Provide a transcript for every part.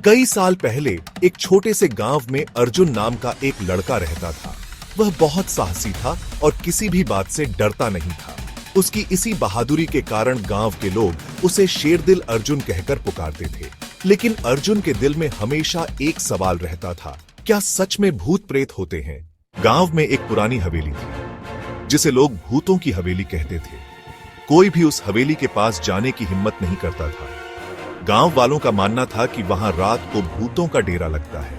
कई साल पहले एक छोटे से गांव में अर्जुन नाम का एक लड़का रहता था। वह बहुत साहसी था और किसी भी बात से डरता नहीं था। उसकी इसी बहादुरी के कारण गांव के लोग उसे शेरदिल अर्जुन कहकर पुकारते थे। लेकिन अर्जुन के दिल में हमेशा एक सवाल रहता था, क्या सच में भूत प्रेत होते हैं? गांव में एक पुरानी हवेली थी जिसे लोग भूतों की हवेली कहते थे। कोई भी उस हवेली के पास जाने की हिम्मत नहीं करता था। गांव वालों का मानना था कि वहां रात को भूतों का डेरा लगता है।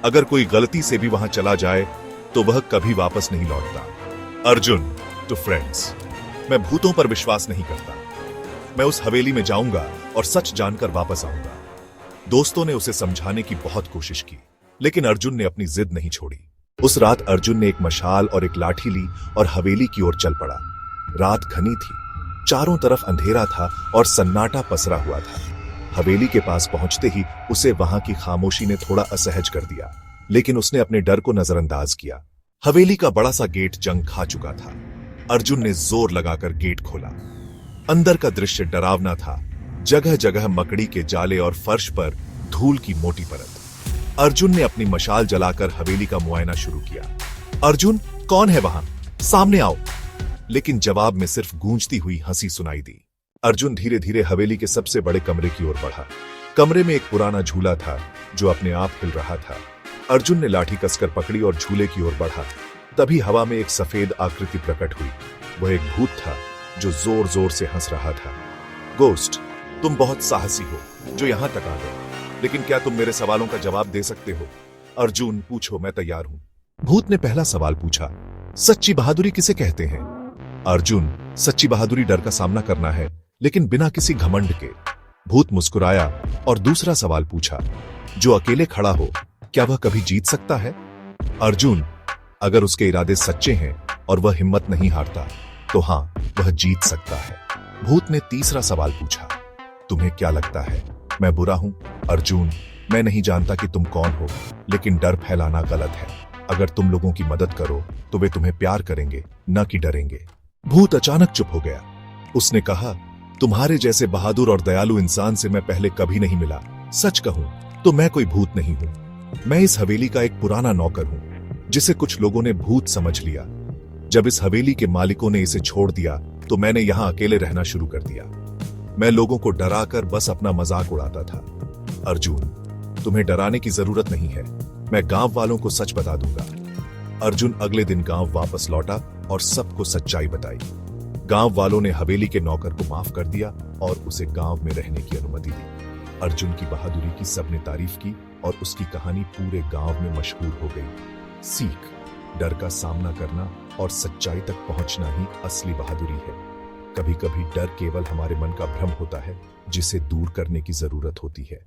अगर कोई गलती से भी वहां चला जाए तो वह कभी वापस नहीं लौटता। अर्जुन टू फ्रेंड्स, मैं भूतों पर विश्वास नहीं करता। मैं उस हवेली में जाऊंगा और सच जानकर वापस आऊंगा। दोस्तों ने उसे समझाने की बहुत कोशिश की, लेकिन अर्जुन ने अपनी जिद नहीं छोड़ी। उस रात अर्जुन ने एक मशाल और एक लाठी ली और हवेली की ओर चल पड़ा। रात घनी थी, चारों तरफ अंधेरा था और सन्नाटा पसरा हुआ था। हवेली के पास पहुंचते ही उसे वहां की खामोशी ने थोड़ा असहज कर दिया, लेकिन उसने अपने डर को नजरअंदाज किया। हवेली का बड़ा सा गेट जंग खा चुका था। अर्जुन ने जोर लगाकर गेट खोला। अंदर का दृश्य डरावना था। जगह जगह मकड़ी के जाले और फर्श पर धूल की मोटी परत। अर्जुन ने अपनी मशाल जलाकर हवेली का मुआयना शुरू किया। अर्जुन, कौन है वहां? सामने आओ। लेकिन जवाब में सिर्फ गूंजती हुई हंसी सुनाई दी। अर्जुन धीरे धीरे हवेली के सबसे बड़े कमरे की ओर बढ़ा। कमरे में एक पुराना झूला था जो अपने आप हिल रहा था। अर्जुन ने लाठी कसकर पकड़ी और झूले की ओर बढ़ा। तभी हवा में एक सफेद आकृति प्रकट हुई। वह एक भूत था जो जोर जोर से हंस रहा था। गोस्ट, तुम बहुत साहसी हो जो यहां तक आ गए, लेकिन क्या तुम मेरे सवालों का जवाब दे सकते हो? अर्जुन, पूछो, मैं तैयार हूं। भूत ने पहला सवाल पूछा, सच्ची बहादुरी किसे कहते हैं? अर्जुन, सच्ची बहादुरी डर का सामना करना है, लेकिन बिना किसी घमंड के। भूत मुस्कुराया और दूसरा सवाल पूछा, जो अकेले खड़ा हो, क्या वह कभी जीत सकता है? अर्जुन, अगर उसके इरादे सच्चे हैं और वह हिम्मत नहीं हारता तो हां, वह जीत सकता है। भूत ने तीसरा सवाल पूछा, तुम्हें क्या लगता है, मैं बुरा हूं? अर्जुन, मैं नहीं जानता कि तुम कौन हो, लेकिन डर फैलाना गलत है। अगर तुम लोगों की मदद करो तो वे तुम्हें प्यार करेंगे, न कि डरेंगे। भूत अचानक चुप हो गया। उसने कहा, तुम्हारे जैसे बहादुर और दयालु इंसान से मैं पहले कभी नहीं मिला। सच कहूं तो मैं कोई भूत नहीं हूं। मैं इस हवेली का एक पुराना नौकर हूं, जिसे कुछ लोगों ने भूत समझ लिया। जब इस हवेली के मालिकों ने इसे छोड़ दिया तो मैंने यहां अकेले रहना शुरू कर दिया। मैं लोगों को डराकर बस अपना मजाक उड़ाता था। अर्जुन, तुम्हें डराने की जरूरत नहीं है। मैं गांव वालों को सच बता दूंगा। अर्जुन अगले दिन गांव वापस लौटा और सबको सच्चाई बताई। गांव वालों ने हवेली के नौकर को माफ कर दिया और उसे गांव में रहने की अनुमति दी। अर्जुन की बहादुरी की सबने तारीफ की और उसकी कहानी पूरे गांव में मशहूर हो गई। सीख, डर का सामना करना और सच्चाई तक पहुंचना ही असली बहादुरी है। कभी कभी डर केवल हमारे मन का भ्रम होता है, जिसे दूर करने की जरूरत होती है।